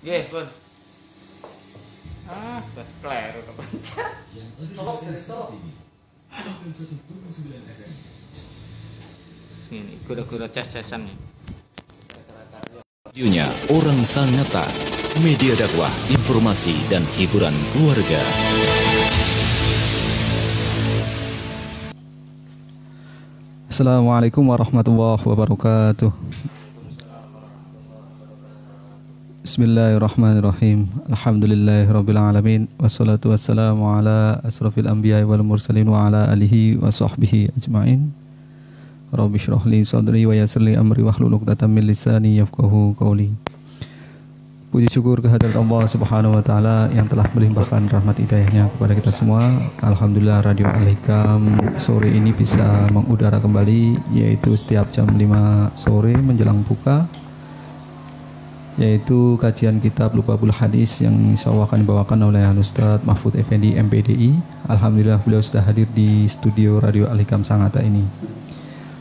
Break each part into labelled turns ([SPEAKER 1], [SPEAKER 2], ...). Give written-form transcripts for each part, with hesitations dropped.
[SPEAKER 1] Nggih, Pun. Kleru kepencet. Ini gura-gura ces-cesan nih.
[SPEAKER 2] Videonya Orang Sanata, media dakwah, informasi dan hiburan keluarga.
[SPEAKER 3] Assalamualaikum warahmatullahi wabarakatuh. Bismillahirrahmanirrahim. Alhamdulillahirabbil alamin wassalatu wassalamu ala asrofil anbiya'i wal mursalin wa ala alihi wa sahbihi ajmain. Rabbi shrah li sadri wa yassir li amri wahlul 'uqdatam min lisani yafqahu qawli. Puji syukur kehadirat Allah Subhanahu wa taala yang telah melimpahkan rahmat hidayahnya kepada kita semua. Alhamdulillah Radio Al-Hikam sore ini bisa mengudara kembali, yaitu setiap jam 5 sore menjelang buka, yaitu kajian kitab Lubabul Hadis yang insyaallah akan dibawakan oleh Ustaz Mahfud Effendi MPDI. Alhamdulillah beliau sudah hadir di studio Radio Al-Hikam Sangatta ini.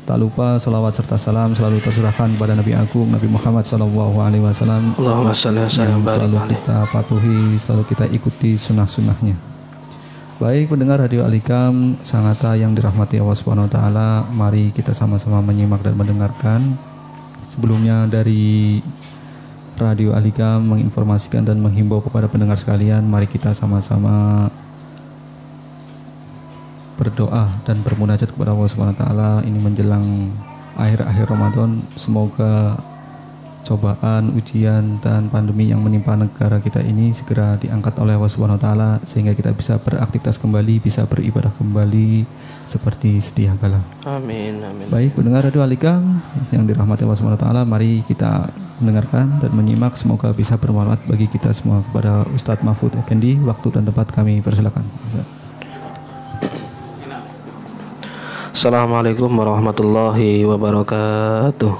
[SPEAKER 3] Tak lupa salawat serta salam selalu tersurahkan kepada Nabi Agung Nabi Muhammad SAW.
[SPEAKER 4] Allahumma shalli wa sallim
[SPEAKER 3] selalu kita patuhi, selalu kita ikuti sunnah-sunnahnya. Baik pendengar Radio Al-Hikam Sangatta yang dirahmati Allah Subhanahu wa taala, mari kita sama-sama menyimak dan mendengarkan. Sebelumnya dari Radio Al-Hikam menginformasikan dan menghimbau kepada pendengar sekalian, mari kita sama-sama berdoa dan bermunajat kepada Allah Subhanahu wa taala ini menjelang akhir-akhir Ramadan. Semoga cobaan, ujian dan pandemi yang menimpa negara kita ini segera diangkat oleh Allah Subhanahu wa taala sehingga kita bisa beraktivitas kembali, bisa beribadah kembali seperti sedia kala.
[SPEAKER 4] Amin, amin.
[SPEAKER 3] Baik pendengar Radio Al-Hikam yang dirahmati Allah Subhanahu wa taala, mari kita mendengarkan dan menyimak, semoga bisa bermanfaat bagi kita semua. Kepada Ustadz Mahfud Effendi, waktu dan tempat kami persilakan.
[SPEAKER 4] Assalamualaikum warahmatullahi wabarakatuh.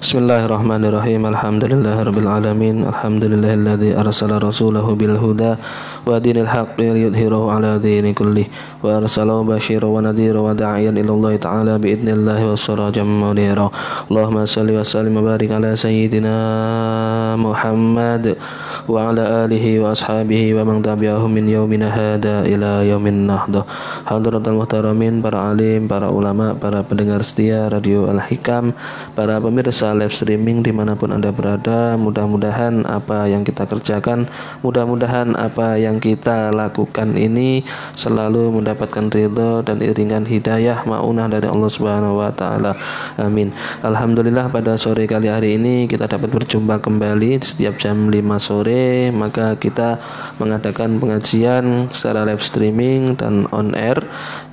[SPEAKER 4] Bismillahirrahmanirrahim. Alhamdulillahirabbil alamin. Alhamdulillahilladzi arsala rasulahu bil huda wa dinil haqqi liyudhhirahu ala dini kullih wa arsalahu basyiran wa nadhiran wa da'iyan ila Allah ta'ala bi idnillahi wa sirajan munira. Allahumma shalli wa sallim wa barik ala sayyidina Muhammad wa ala alihi wa ashabihi wa man tabi'ahum min yaumina hada ila yaumin nahdah. Hadratul muhtaramin, para alim, para ulama, para pendengar setia Radio Al-Hikam, para pemirsa live streaming dimanapun Anda berada, mudah-mudahan apa yang kita kerjakan, mudah-mudahan apa yang kita lakukan ini selalu mendapatkan ridho dan iringan hidayah maunah dari Allah Subhanahu wa taala. Amin. Alhamdulillah pada sore kali hari ini kita dapat berjumpa kembali setiap jam 5 sore, maka kita mengadakan pengajian secara live streaming dan on air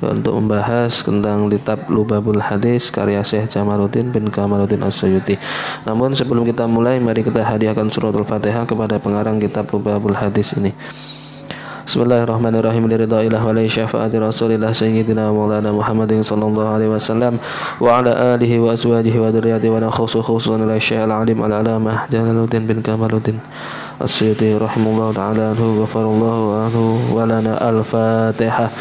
[SPEAKER 4] untuk membahas tentang kitab Lubabul Hadis karya Syekh Jamaluddin bin Kamaluddin As-Suyuti. Namun sebelum kita mulai, mari kita hadiahkan suratul Fatihah kepada pengarang kitab Lubabul Hadis ini. Bismillahirrahmanirrahim. Liridha'illah wa li syafaati Rasulillah Sayyidina Maulana Muhammadin sallallahu alaihi wasallam wa ala alihi wa azwajihi wa dzurriyyatihi wa khususan ila Syekh al-alim al-alamah Jalaluddin bin Kamaluddin As-Suyuti rahimahullahu ta'ala anhu ghafarallahu anhu wa lana al-Fatihah.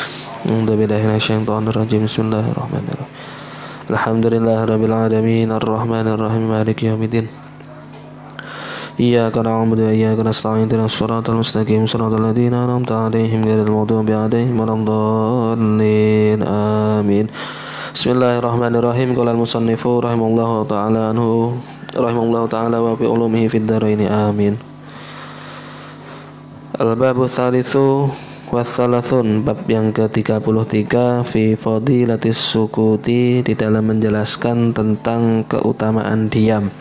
[SPEAKER 4] A'udzu billahi minasyaitonir rajim. Bismillahirrahmanirrahim. Alhamdulillahirabbil alamin arrahmanir rahim maliki yaumiddin. Iyyaka na'budu wa iyyaka nasta'in ihdinas siratal mustaqim siratal ladzina an'amta 'alaihim ghairil maghdubi 'alaihim waladdallin. Amin. Bismillahirrahmanirrahim. Qala al-musannifu rahimallahu ta'ala wa fi ulumihi fid dharain. Amin. Al-babu tsalitsu wassalasun, bab yang ke-33, fi fadilatis sukuti, di dalam menjelaskan tentang keutamaan diam.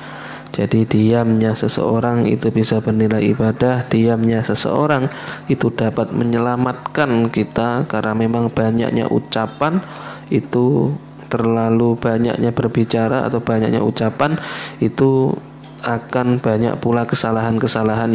[SPEAKER 4] Jadi diamnya seseorang itu bisa bernilai ibadah, diamnya seseorang itu dapat menyelamatkan kita, karena memang banyaknya ucapan itu, terlalu banyaknya berbicara atau banyaknya ucapan itu akan banyak pula kesalahan-kesalahan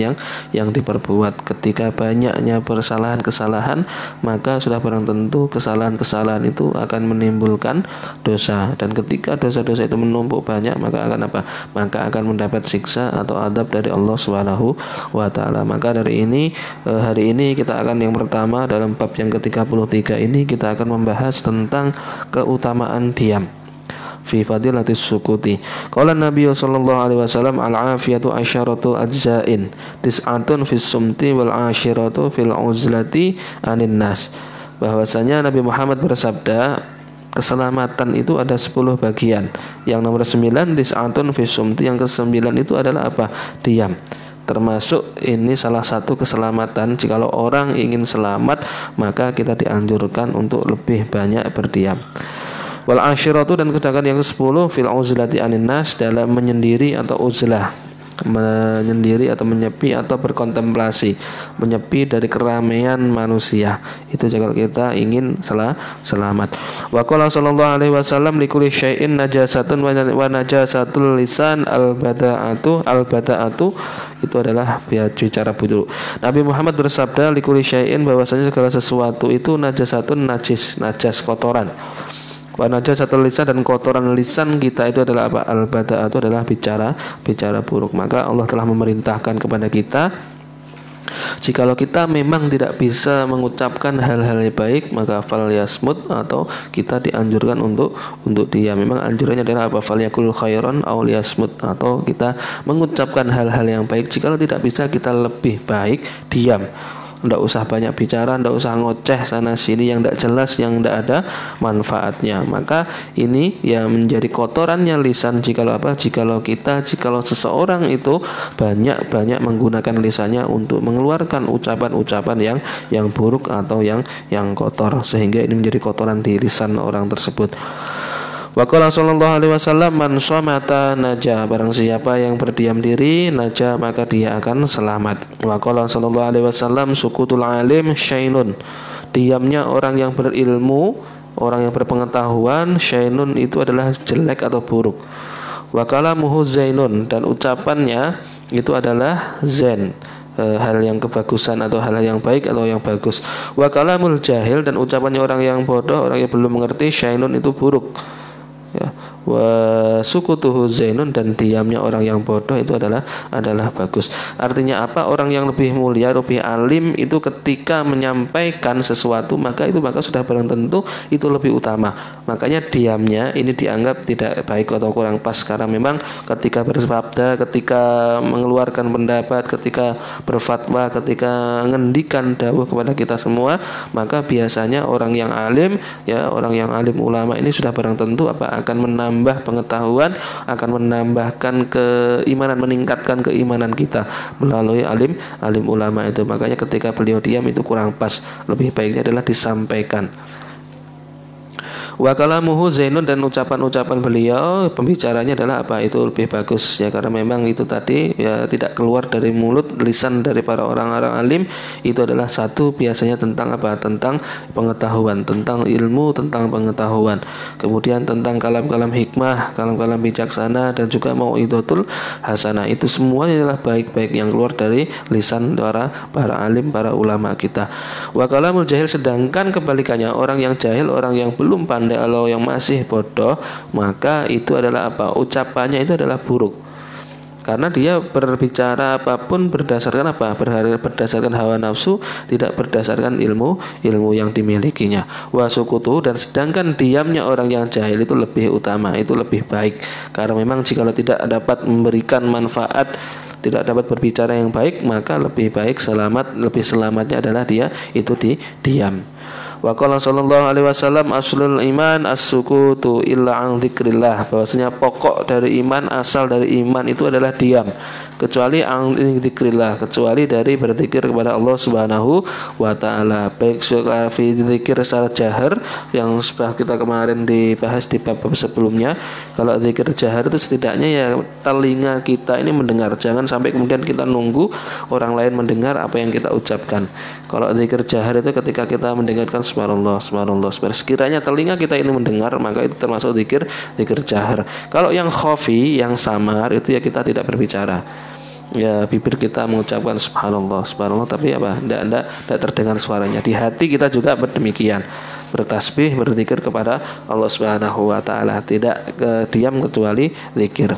[SPEAKER 4] yang diperbuat. Ketika banyaknya kesalahan-kesalahan, maka sudah barang tentu kesalahan-kesalahan itu akan menimbulkan dosa, dan ketika dosa-dosa itu menumpuk banyak, maka akan apa? Maka akan mendapat siksa atau adab dari Allah Subhanahu wa taala. Maka dari ini hari ini kita akan yang pertama dalam bab yang ke-33 ini kita akan membahas tentang keutamaan diam. fi fadilatis sukuti. Qala Nabi sallallahu alaihi wasallam al-afiyatu asyaratu ajzain tis'atun fis sumti wal asyiratu fil uzlati anin nas. Bahwasanya Nabi Muhammad bersabda, keselamatan itu ada 10 bagian. Yang nomor 9 tis'atun fis sumti, yang ke-9 itu adalah apa? Diam. Termasuk ini salah satu keselamatan. Jikalau orang ingin selamat, maka kita dianjurkan untuk lebih banyak berdiam. Wal asyiratu, dan sedangkan yang ke-10 fil uzlati anin nas, dalam menyendiri atau uzlah, menyendiri atau menyepi atau berkontemplasi, menyepi dari keramaian manusia. Itu jika kita ingin selamat. Wa qala sallallahu alaihi wasallam likulli syai'in najasatun wa najasatul lisan al-bada'atu itu adalah bicara buruk. Nabi Muhammad bersabda likulli syai'in, bahwasanya segala sesuatu itu najasatun, najas kotoran. Wa najasatul lisan, dan kotoran lisan kita itu adalah apa? Al-bada'atu adalah bicara buruk. Maka Allah telah memerintahkan kepada kita, jikalau kita memang tidak bisa mengucapkan hal-hal yang baik, maka fal yasmut, atau kita dianjurkan untuk diam. Memang anjurannya adalah apa? Fal yakul khairan aw yasmut, atau kita mengucapkan hal-hal yang baik. Jikalau tidak bisa, kita lebih baik diam. Tidak usah banyak bicara, tidak usah ngoceh sana sini yang tidak jelas, yang tidak ada manfaatnya. Maka ini ya menjadi kotorannya lisan. Jikalau seseorang itu banyak menggunakan lisannya untuk mengeluarkan ucapan-ucapan yang buruk atau yang kotor, sehingga ini menjadi kotoran di lisan orang tersebut. Wa qala sallallahu alaihi wasallam man shamata naja, barang siapa yang berdiam diri naja, maka dia akan selamat. Wa qala sallallahu alaihi wasallam sukutul alim syainun, diamnya orang yang berilmu, orang yang berpengetahuan, syainun itu adalah jelek atau buruk. Wa kalamuhu zainun, dan ucapannya itu adalah zain, hal yang kebagusan atau hal yang baik atau yang bagus. Wa kalamul jahil, dan ucapannya orang yang bodoh, orang yang belum mengerti, syainun itu buruk. Ya, wa sukutuhu zainun, dan diamnya orang yang bodoh itu adalah bagus. Artinya apa? Orang yang lebih mulia, lebih alim itu ketika menyampaikan sesuatu, maka sudah barang tentu itu lebih utama. Makanya diamnya ini dianggap tidak baik atau kurang pas, karena memang ketika bersabda, ketika mengeluarkan pendapat, ketika berfatwa, ketika ngendikan dawuh kepada kita semua, maka biasanya orang yang alim, ya orang yang alim ulama ini sudah barang tentu akan menambah pengetahuan, akan menambahkan keimanan, meningkatkan keimanan kita melalui alim ulama itu. Makanya ketika beliau diam itu kurang pas, lebih baiknya adalah disampaikan. Wa kalamuhu zainun, dan ucapan-ucapan beliau, pembicaranya adalah apa? Itu lebih bagus ya, karena memang itu tadi ya tidak keluar dari mulut lisan dari para orang-orang alim. Itu adalah satu biasanya tentang apa? Tentang pengetahuan, tentang ilmu, tentang pengetahuan. Kemudian tentang kalam-kalam hikmah, kalam-kalam bijaksana, dan juga mau'idotul hasanah. Itu semuanya adalah baik-baik yang keluar dari lisan para alim, para ulama kita. Wa kalamul jahil, sedangkan kebalikannya, orang yang jahil, orang yang belum pandai, kalau yang masih bodoh, maka itu adalah apa? Ucapannya itu adalah buruk, karena dia berbicara apapun berdasarkan apa? Berdasarkan hawa nafsu, tidak berdasarkan ilmu yang dimilikinya. Wa sukutu, dan sedangkan diamnya orang yang jahil itu lebih utama, itu lebih baik, karena memang jikalau tidak dapat memberikan manfaat, tidak dapat berbicara yang baik, maka lebih baik lebih selamatnya adalah dia itu diam. Wa qala sallallahu alaihi wasallam aslul iman as-sukutu illa an dzikrillah, bahwasanya pokok dari iman, asal dari iman itu adalah diam, kecuali an dzikrillah, kecuali dari berzikir kepada Allah Subhanahu wa taala, baik fi zikir secara jahar yang sudah kita kemarin dibahas di bab sebelumnya. Kalau zikir jahar itu setidaknya ya telinga kita ini mendengar, jangan sampai kemudian kita nunggu orang lain mendengar apa yang kita ucapkan. Kalau zikir jahar itu ketika kita mendengarkan subhanallah, sekiranya telinga kita ini mendengar, maka itu termasuk zikir jahar. Kalau yang khafi, yang samar, itu ya kita tidak berbicara, ya bibir kita mengucapkan subhanallah, tapi apa? Tidak terdengar suaranya. Di hati kita juga demikian, bertasbih, berzikir kepada Allah Subhanahu wa taala, tidak diam kecuali zikir.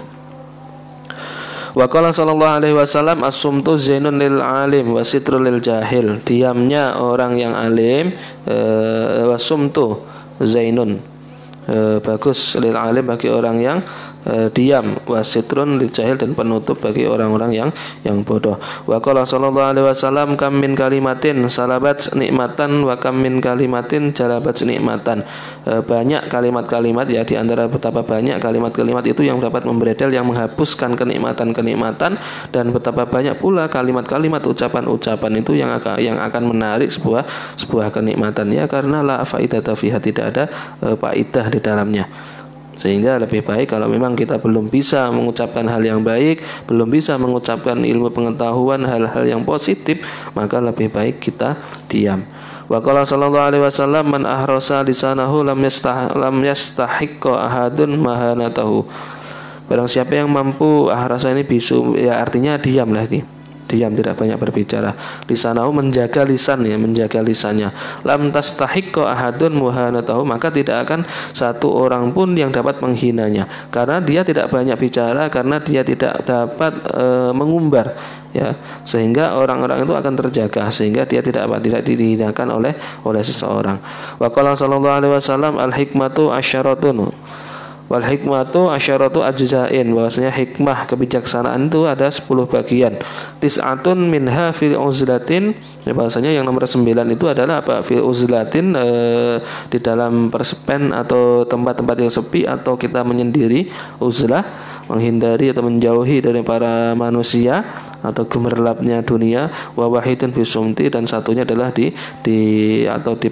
[SPEAKER 4] Wa qala sallallahu alaihi wasallam as-sumtu zainun lil alim wa sitrul lil jahil, diamnya orang yang alim, wa sumtu zainun, bagus lil alim bagi orang yang diam, wasitrun lil jahil dan penutup bagi orang-orang yang bodoh. Wa qala sallallahu alaihi wasallam kam min kalimatin salabat nikmatan wa kam min kalimatin jalabat nikmatan. Banyak kalimat-kalimat ya, di antara betapa banyak kalimat-kalimat itu yang dapat memberedel, yang menghapuskan kenikmatan-kenikmatan, dan betapa banyak pula kalimat-kalimat ucapan-ucapan itu yang akan menarik sebuah kenikmatan ya, karena la faidata fiha, tidak ada faidah di dalamnya. Sehingga lebih baik kalau memang kita belum bisa mengucapkan hal yang baik, belum bisa mengucapkan ilmu pengetahuan, hal-hal yang positif, maka lebih baik kita diam. Wa qala sallallahu alaihi wasallam man ahrasa lisanahu lam yastahiqqa ahadun mahanatahu. Barang siapa yang mampu, ahrasa ini bisu ya, artinya diam lagi. Diam, tidak banyak berbicara. Lisanahu menjaga lisan ya, menjaga lisannya. Lam tastahiqqa ahadun muhanatahu, maka tidak akan satu orang pun yang dapat menghinanya, karena dia tidak banyak bicara, karena dia tidak dapat mengumbar ya, sehingga orang-orang itu akan terjaga, sehingga dia tidak dihinakan oleh seseorang. Wa qala sallallahu alaihi wasallam al hikmatu asyaratun wal hikmatu asyaratu ajzain, bahwasanya hikmah kebijaksanaan itu ada 10 bagian. Tis'atun minha fil uzlatin, ya, bahwasanya yang nomor 9 itu adalah apa? Fil uzlatin, di dalam persepen atau tempat-tempat yang sepi, atau kita menyendiri, uzlah menghindari atau menjauhi dari para manusia atau gemerlapnya dunia, wa wahidun bisumti, dan satunya adalah di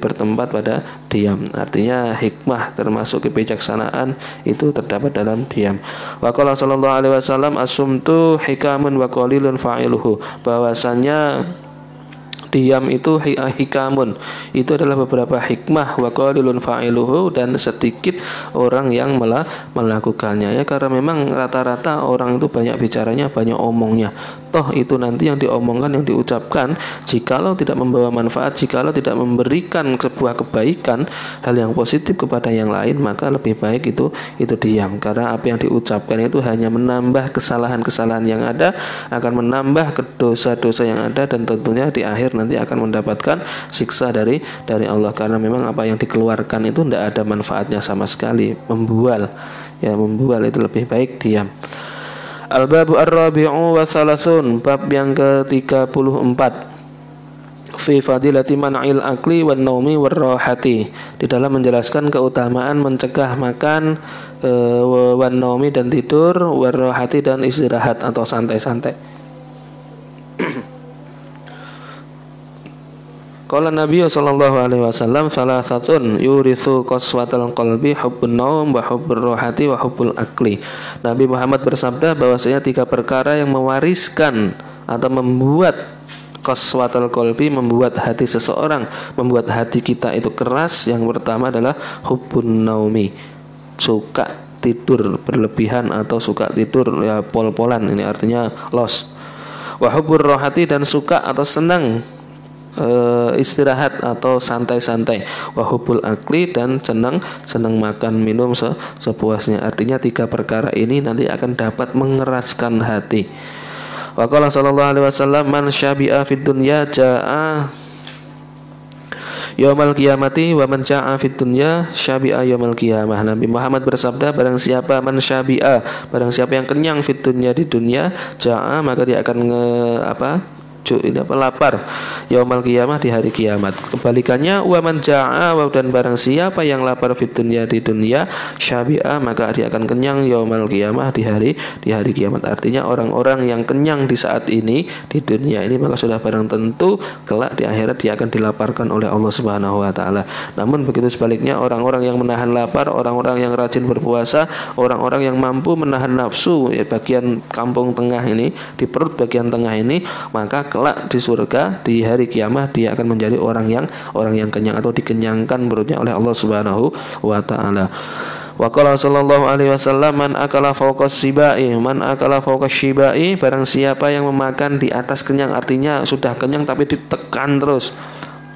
[SPEAKER 4] bertempat pada diam. Artinya hikmah termasuk kebijaksanaan itu terdapat dalam diam. Wa qala sallallahu alaihi wasallam as-sumtu hikamun wa qalilun fa'iluhu, bahwasanya diam itu hikamun, itu adalah beberapa hikmah, wa qalilun fa'iluhu, dan sedikit orang yang melakukannya ya, karena memang rata-rata orang itu banyak bicaranya, banyak omongnya. Toh itu nanti yang diomongkan, yang diucapkan, jikalau tidak membawa manfaat, jikalau tidak memberikan sebuah kebaikan, hal yang positif kepada yang lain, maka lebih baik itu diam, karena apa yang diucapkan itu hanya menambah kesalahan-kesalahan yang ada, akan menambah dosa-dosa yang ada, dan tentunya di akhir nanti akan mendapatkan siksa dari Allah, karena memang apa yang dikeluarkan itu tidak ada manfaatnya sama sekali, membual ya, membual itu lebih baik diam. Al-babu ar-rabi'u wa salasun, bab yang ke-34, fi fadilati man'il akli wan naumi warrahati, di dalam menjelaskan keutamaan mencegah makan, wan naumi dan tidur, warrahati dan istirahat atau santai-santai. Qala Nabi sallallahu alaihi wasallam salasatun yurithu qaswatal qalbi hubbun naum wa hubbur rohati wa hubbul akli. Nabi Muhammad bersabda bahwasanya 3 perkara yang mewariskan atau membuat qaswatal qalbi, membuat hati seseorang, membuat hati kita itu keras. Yang pertama adalah hubbun naumi, suka tidur berlebihan atau suka tidur ya pol-polan, ini artinya los. Wa hubbur rohati, dan suka atau senang istirahat atau santai-santai. Wahubul akli, dan senang makan minum sepuasnya. Artinya 3 perkara ini nanti akan dapat mengeraskan hati. Wa qala sallallahu alaihi wasallam man syabi'a fid dunya jaa'a yaumal qiyamati wa man jaa'a fid dunya syabi'a yaumal qiyamah. Nabi Muhammad bersabda, barang siapa man syabi'a, barang siapa yang kenyang fid dunya, di dunia, jaa'a, maka dia akan lapar yaumal qiyamah, di hari kiamat. Kebalikannya, wa man jaa'a, dan barang siapa yang lapar fid dunya, di dunia, syabi'a, maka dia akan kenyang yaumal qiyamah, di hari kiamat. Artinya orang-orang yang kenyang di saat ini di dunia ini, maka sudah barang tentu kelak di akhirat dia akan dilaparkan oleh Allah Subhanahu wa taala. Namun begitu sebaliknya, orang-orang yang menahan lapar, orang-orang yang rajin berpuasa, orang-orang yang mampu menahan nafsu ya, bagian kampung tengah ini, di perut bagian tengah ini, maka kelak di surga di hari kiamat dia akan menjadi orang yang kenyang atau dikenyangkan perutnya oleh Allah Subhanahu wa taala. Wa qala sallallahu alaihi wasallam man akala fawqa shibai, barang siapa yang memakan di atas kenyang, artinya sudah kenyang tapi ditekan terus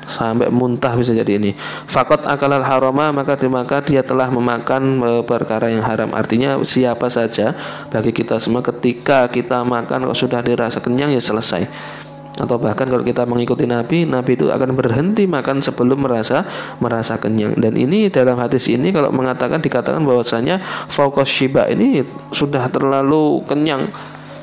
[SPEAKER 4] sampai muntah, bisa jadi ini. Faqat akalal harama, maka dia telah memakan perkara yang haram. Artinya siapa saja bagi kita semua, ketika kita makan kalau sudah dirasa kenyang ya selesai. atau bahkan kalau kita mengikuti Nabi itu akan berhenti makan sebelum merasa kenyang. Dan ini dalam hadis ini kalau dikatakan bahwasanya fauqas syiba, ini sudah terlalu kenyang,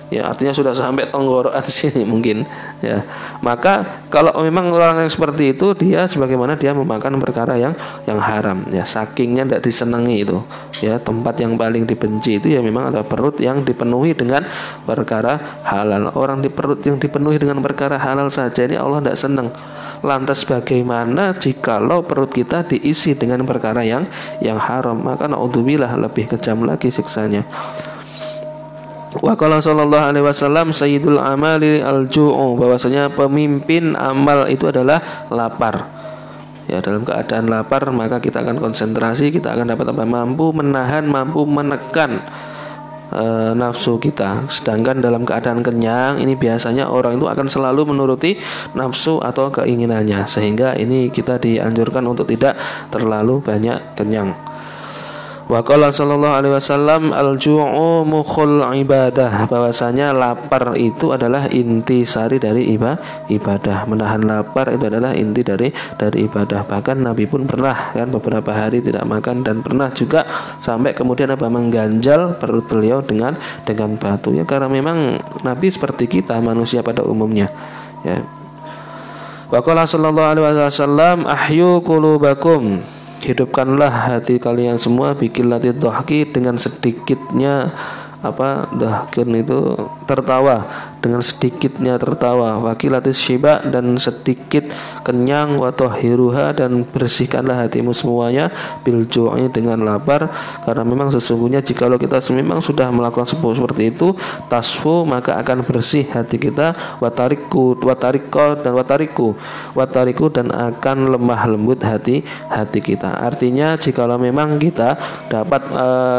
[SPEAKER 4] ya artinya sudah sampai tenggorokan sini mungkin, ya. Maka kalau memang orang yang seperti itu, dia sebagaimana dia memakan perkara yang haram, ya, sakingnya tidak disenangi itu, ya, tempat yang paling dibenci itu ya memang ada perut yang dipenuhi dengan perkara halal. Orang di perut yang dipenuhi dengan perkara halal saja ini Allah tidak senang. Lantas bagaimana jikalau perut kita diisi dengan perkara yang haram? Maka naudzubillah, lebih kejam lagi siksanya. Wa qala sallallahu alaihi wasallam sayyidul amali al-ju'u, bahwasanya pemimpin amal itu adalah lapar. Ya, dalam keadaan lapar maka kita akan konsentrasi, kita akan dapat mampu menahan, mampu menekan nafsu kita. Sedangkan dalam keadaan kenyang ini biasanya orang itu akan selalu menuruti nafsu atau keinginannya, sehingga ini kita dianjurkan untuk tidak terlalu banyak kenyang. Wa qala sallallahu alaihi wasallam al-ju'u mukhul ibadah, bahwasanya lapar itu adalah inti sari dari ibadah. Menahan lapar itu adalah inti dari ibadah. Bahkan Nabi pun pernah kan beberapa hari tidak makan, dan pernah juga sampai kemudian mengganjal perut beliau dengan batu, ya, karena memang Nabi seperti kita manusia pada umumnya, ya. Wa qala sallallahu alaihi wasallam ahyu qulubakum, hidupkanlah hati kalian semua, biqillati dhahki, dengan sedikitnya dhahkin itu tertawa, dengan sedikitnya tertawa, waqilatis syiba, dan sedikit kenyang, wa tahiruha, dan bersihkanlah hatimu semuanya, bil ju'i, dengan lapar. Karena memang sesungguhnya jikalau kita memang sudah melakukan seperti itu, tasfu, maka akan bersih hati kita, watariku, dan akan lemah lembut hati kita. Artinya jikalau memang kita dapat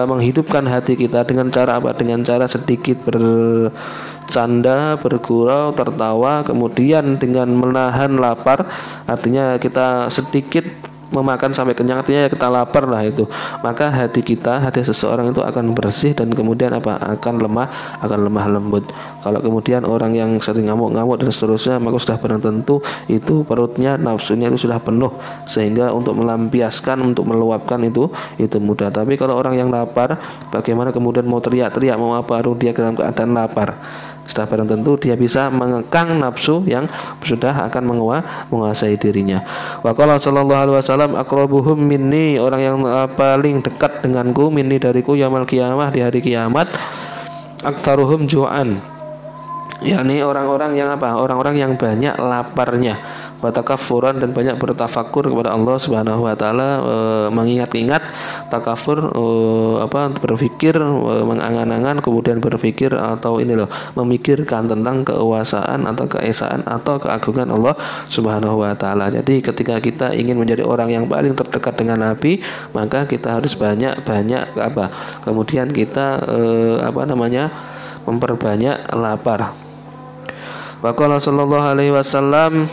[SPEAKER 4] menghidupkan hati kita dengan cara apa? Dengan cara sedikit bercanda, bergurau, tertawa, kemudian dengan menahan lapar, artinya kita sedikit memakan sampai kenyang, artinya kita lapar lah itu, maka hati seseorang itu akan bersih, dan kemudian akan lemah lembut. Kalau kemudian orang yang sering ngamuk-ngamuk dan seterusnya, maka sudah barang tentu itu perutnya, nafsunya itu sudah penuh, sehingga untuk melampiaskan, untuk meluapkan itu mudah. Tapi kalau orang yang lapar, bagaimana kemudian mau teriak-teriak, mau apa, dia dalam keadaan lapar, sudah barang tentu dia bisa mengekang nafsu yang sudah akan menguasai dirinya. Wa qala sallallahu alaihi wasallam aqrabuhum minni, orang yang paling dekat denganku, minni, dariku, yaumul qiyamah, di hari kiamat, aktsaruhum ju'an, yakni orang-orang yang banyak laparnya, watakaffuran, dan banyak bertafakur kepada Allah Subhanahu wa taala, mengingat-ingat, takafur, berpikir, mengangan-angan, kemudian berpikir atau memikirkan tentang kekuasaan atau keesaan atau keagungan Allah Subhanahu wa taala. Jadi ketika kita ingin menjadi orang yang paling terdekat dengan Nabi, maka kita harus banyak-banyak kemudian kita memperbanyak lapar. Wa qala sallallahu alaihi wasallam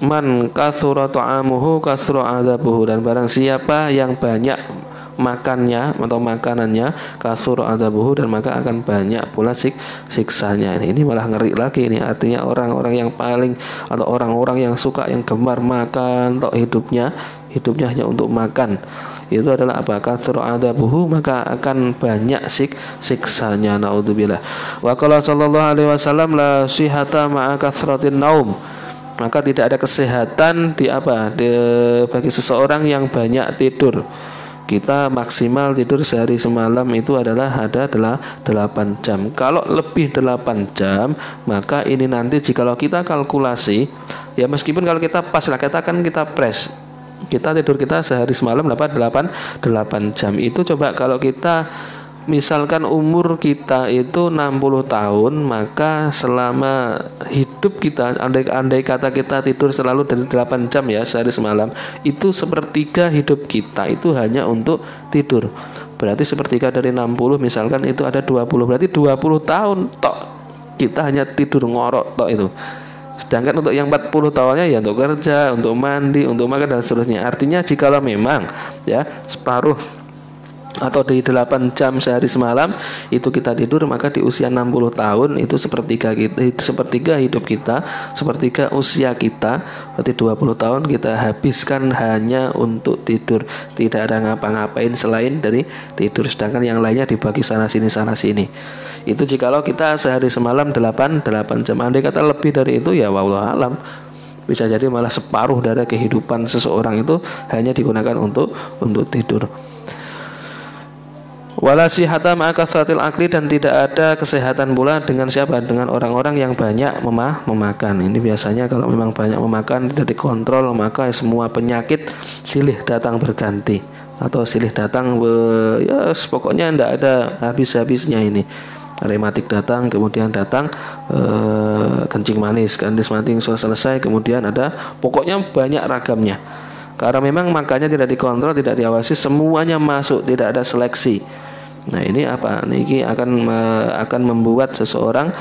[SPEAKER 4] man katsura ta'amuhu katsura adzabuhu, dan barang siapa yang banyak makannya atau makanannya, katsura adzabuhu, dan maka akan banyak pula siksanya. Ini malah ngeri lagi, ini artinya orang-orang yang paling atau orang-orang yang suka, yang gemar makan, atau hidupnya hanya untuk makan, itu adalah katsura adzabuhu, maka akan banyak siksanya, naudzubillah. Wa qala sallallahu alaihi wasallam la sihata ma'a katsratin naum, maka tidak ada kesehatan bagi seseorang yang banyak tidur. Kita maksimal tidur sehari semalam itu adalah ada 8 jam. Kalau lebih 8 jam, maka ini nanti jikalau kita kalkulasi, ya meskipun kalau kita pas lah, katakan kita press, kita tidur kita sehari semalam dapat 8 jam. Itu coba kalau kita misalkan umur kita itu 60 tahun, maka selama hidup kita, andai kata kita tidur selalu dari 8 jam ya sehari semalam, itu sepertiga hidup kita itu hanya untuk tidur. Berarti sepertiga dari 60 misalkan itu ada 20, berarti 20 tahun tok kita hanya tidur ngorok tok itu. Sedangkan untuk yang 40 tahunnya ya untuk kerja, untuk mandi, untuk makan dan seterusnya. Artinya jikalau memang ya separuh atau di 8 jam sehari semalam itu kita tidur, maka di usia 60 tahun itu sepertiga hidup kita, sepertiga usia kita, berarti 20 tahun kita habiskan hanya untuk tidur, tidak ada ngapa-ngapain selain dari tidur, sedangkan yang lainnya dibagi sana sini. Itu jikalau kita sehari semalam 8 jam. Andai kata lebih dari itu ya wallahu alam, bisa jadi malah separuh dari kehidupan seseorang itu hanya digunakan untuk tidur. Wala sihata ma'a kathratil akli, dan tidak ada kesehatan pula dengan siapa? Dengan orang-orang yang banyak memakan. Ini biasanya kalau memang banyak memakan tidak dikontrol, maka semua penyakit silih datang berganti, atau silih datang ya pokoknya tidak ada habis-habisnya ini. Rematik datang, kemudian datang kencing manis selesai, kemudian ada, pokoknya banyak ragamnya. Karena memang makannya tidak dikontrol, tidak diawasi, semuanya masuk, tidak ada seleksi. Nah ini apa? Ini akan membuat seseorang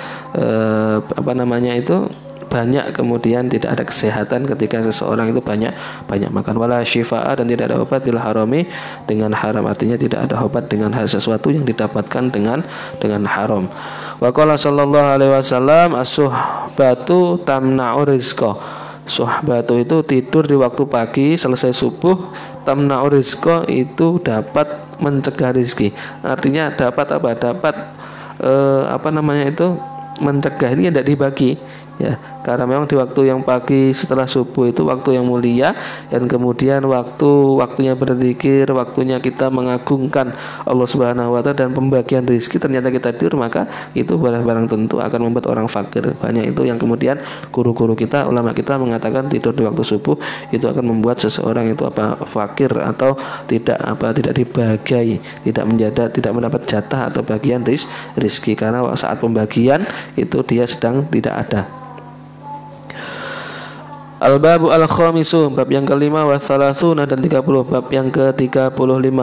[SPEAKER 4] banyak, kemudian tidak ada kesehatan ketika seseorang itu banyak makan. Wala syifaa, dan tidak ada obat bil harami, dengan haram, artinya tidak ada obat dengan sesuatu yang didapatkan dengan haram. Wa qala sallallahu alaihi wasallam as-suhbatu tamna'u rizqa. Suhbatu itu tidur di waktu pagi selesai subuh, tamna'u rizqa itu dapat mencegah rizki. Artinya dapat apa? Dapat mencegah, ini tidak dibagi ya, karena memang di waktu yang pagi setelah subuh itu waktu yang mulia, dan kemudian waktunya berzikir, waktunya kita mengagungkan Allah Subhanahu wa taala, dan pembagian rezeki ternyata kita tidur, maka itu barang tentu akan membuat orang fakir. Banyak itu yang kemudian guru-guru kita, ulama kita mengatakan tidur di waktu subuh itu akan membuat seseorang itu fakir, atau tidak dibagi, tidak mendapat jatah atau bagian rezeki, karena saat pembagian itu dia sedang tidak ada. Al-babu al-khamisu, bab yang kelima, wa salasuna, dan 30, bab yang ke-35,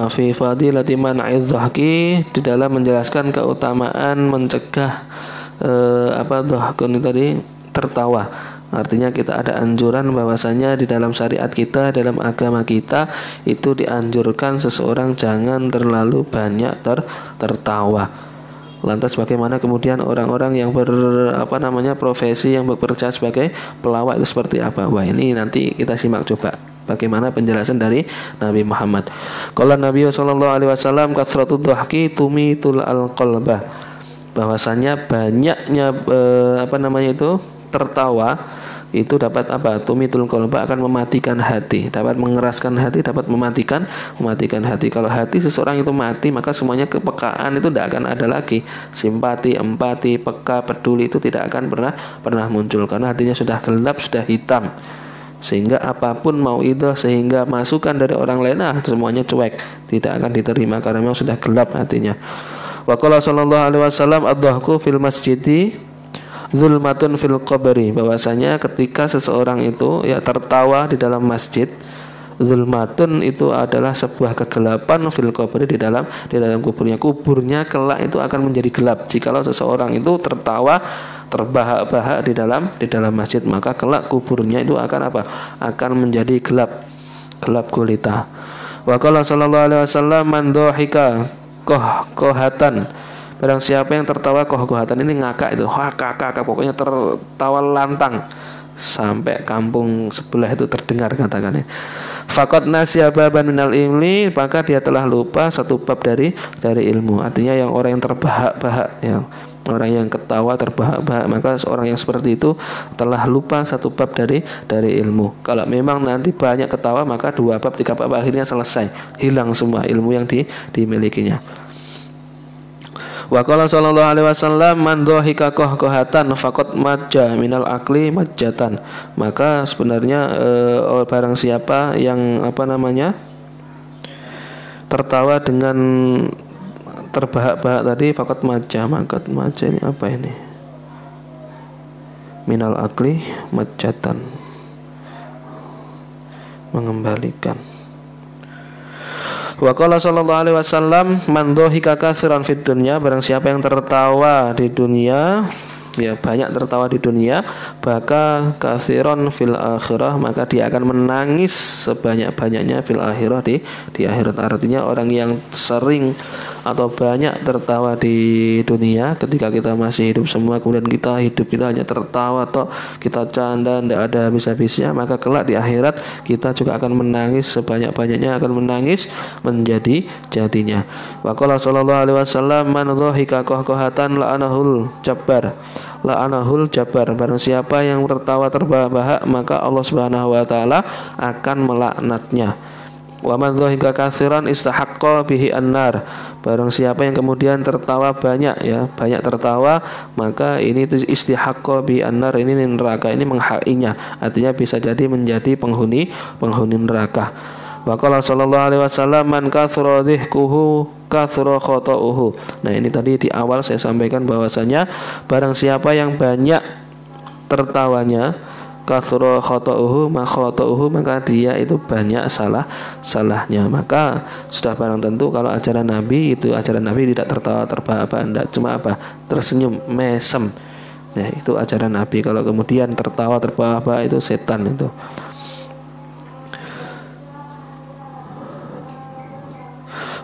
[SPEAKER 4] fi fadilati man'iz dhahki, di dalam menjelaskan keutamaan mencegah dhahkun tadi, tertawa. Artinya kita ada anjuran bahwasanya di dalam syariat kita, dalam agama kita itu dianjurkan seseorang jangan terlalu banyak tertawa. Lantas bagaimana kemudian orang-orang yang profesi yang bekerja sebagai pelawak itu seperti apa? Wah, ini nanti kita simak coba bagaimana penjelasan dari Nabi Muhammad. Qala Nabi sallallahu alaihi wasallam kathratud dhahki tumitul al-qalbah. Bahwasanya banyaknya tertawa itu dapat apa? Tumitul qalba, akan mematikan hati, dapat mengeraskan hati, dapat mematikan hati. Kalau hati seseorang itu mati, maka semuanya kepekaan itu tidak akan ada lagi. Simpati, empati, peka, peduli itu tidak akan pernah muncul, karena hatinya sudah gelap, sudah hitam. Sehingga apapun sehingga masukan dari orang lain semuanya cuek, tidak akan diterima, karena memang sudah gelap hatinya. Wa qala sallallahu alaihi wasallam ad-dhahku fil masjidi zulmatun fil qabri, bahwasanya ketika seseorang itu tertawa di dalam masjid, zulmatun itu adalah sebuah kegelapan fil qabri, di dalam kuburnya kelak itu akan menjadi gelap. Jikalau seseorang itu tertawa terbahak-bahak di dalam masjid, maka kelak kuburnya itu akan menjadi gelap gulita. Wa qala sallallahu alaihi wasallam man dhahika kohatan, barang siapa yang tertawa kohatan, ini ngakak itu, kakak, pokoknya tertawa lantang sampai kampung sebelah itu terdengar katakannya. Faqad nasya baban minal ilmi, maka dia telah lupa satu bab dari ilmu. Artinya yang orang yang terbahak-bahak, orang yang ketawa terbahak-bahak, maka seorang yang seperti itu telah lupa satu bab dari ilmu. Kalau memang nanti banyak ketawa, maka 2 bab 3 bab akhirnya selesai, hilang semua ilmu yang dimilikinya. Wa qala sallallahu alaihi wasallam man dhahika kohatan faqad majja minal akli majjatan, maka sebenarnya barang siapa yang tertawa dengan terbahak-bahak tadi, faqad majja ini apa ini? Minal akli majjatan, mengembalikan. Wa qala sallallahu alaihi wasallam man dhahika katsiran fid dunya, barang siapa yang tertawa di dunia, ya banyak tertawa di dunia, baka katsiron fil akhirah, maka dia akan menangis sebanyak-banyaknya fil akhirah di akhirat. Artinya orang yang sering atau banyak tertawa di dunia ketika kita masih hidup semua, kemudian kita hidup kita hanya tertawa atau kita canda tidak ada habis-habisnya, maka kelak di akhirat kita juga akan menangis sebanyak-banyaknya, akan menangis menjadi jadinya. Wa qala sallallahu alaihi wasallam man dhahika qahqahatan la'anahul jabbar. La'anahul jabbar, barang siapa yang tertawa terbahak-bahak maka Allah Subhanahu wa taala akan melaknatnya. Wa man dhahika katsiran istahaqqa bihi annar, barang siapa yang kemudian tertawa banyak, ya banyak tertawa, maka ini istihaqqa bihi annar, ini neraka, ini menghakinya, artinya bisa jadi menjadi penghuni neraka. Wa qala sallallahu alaihi wasallam man katsura dhihkuhu katsura khata'uhu. Nah, ini tadi di awal saya sampaikan bahwasanya barang siapa yang banyak tertawanya, katsura khata'uhu maka dia itu banyak salahnya. Maka sudah barang tentu kalau ajaran Nabi tidak tertawa terbahak-bahak, tidak, cuma apa? Tersenyum, mesem. Nah, itu ajaran Nabi. Kalau kemudian tertawa terbahak-bahak itu setan itu.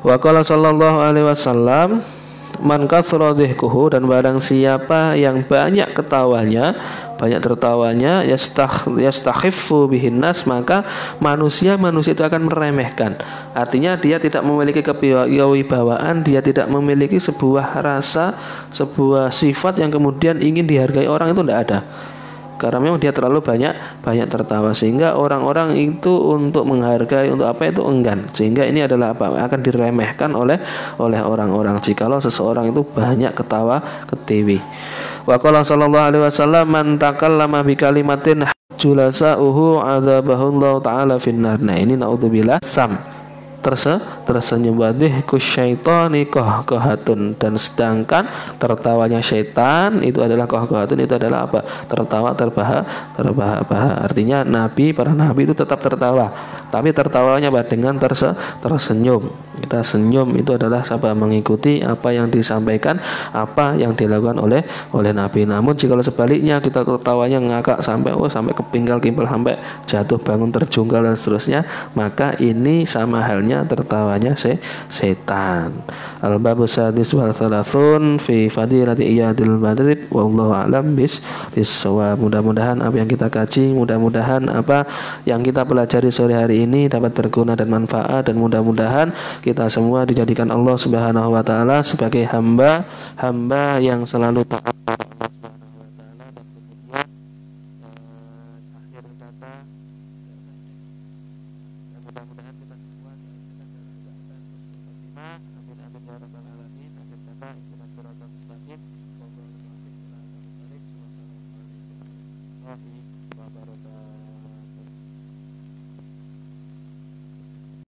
[SPEAKER 4] Wa qala sallallahu alaihi wasallam man katsura dhihkuhu, dan barang siapa yang banyak ketawanya, banyak tertawanya, yastakhiffu bihin nas, maka manusia itu akan meremehkan. Artinya dia tidak memiliki kewibawaan, dia tidak memiliki sebuah rasa, sebuah sifat yang kemudian ingin dihargai orang, itu tidak ada. Karena memang dia terlalu banyak tertawa, sehingga orang-orang itu untuk menghargai, untuk apa itu enggan, sehingga ini adalah apa, akan diremehkan oleh orang-orang jikalau seseorang itu banyak ketawa ketiwi. Wa qala sallallahu alaihi wasallam man takallama bi kalimatin julasa'uhu adzabahullahu taala finnar. Nah, ini naudzubillah tersenyum wadih kusyaitani qahqahatun, dan sedangkan tertawanya syaitan itu adalah qahqahatun, itu adalah apa? Tertawa terbahak-bahak. Artinya para nabi itu tetap tertawa, tapi tertawanya dengan tersenyum. Kita senyum itu adalah mengikuti apa yang disampaikan, apa yang dilakukan oleh nabi. Namun jika sebaliknya kita tertawanya ngakak sampai kepinggal kimpal, sampai jatuh bangun terjungkal dan seterusnya, maka ini sama halnya tertawanya setan. Al-babu sadis wal thalathun fi fadilati iyadil madrid, wallahu a'lam bis-shawab. Mudah-mudahan apa yang kita kaji, mudah-mudahan apa yang kita pelajari sore hari ini dapat berguna dan manfaat, dan mudah-mudahan kita semua dijadikan Allah Subhanahu wa taala sebagai hamba yang selalu taat kepada Allah Subhanahu wa taala, dan kemudian akhir kata, dan mudah-mudahan kita semua diajarkan dalam keadaan berkhidmat. Amin amin ya rabbal alamin. Akhir kata, ihdinas siratal mustaqim. Wassalamualaikum warahmatullahi wabarakatuh.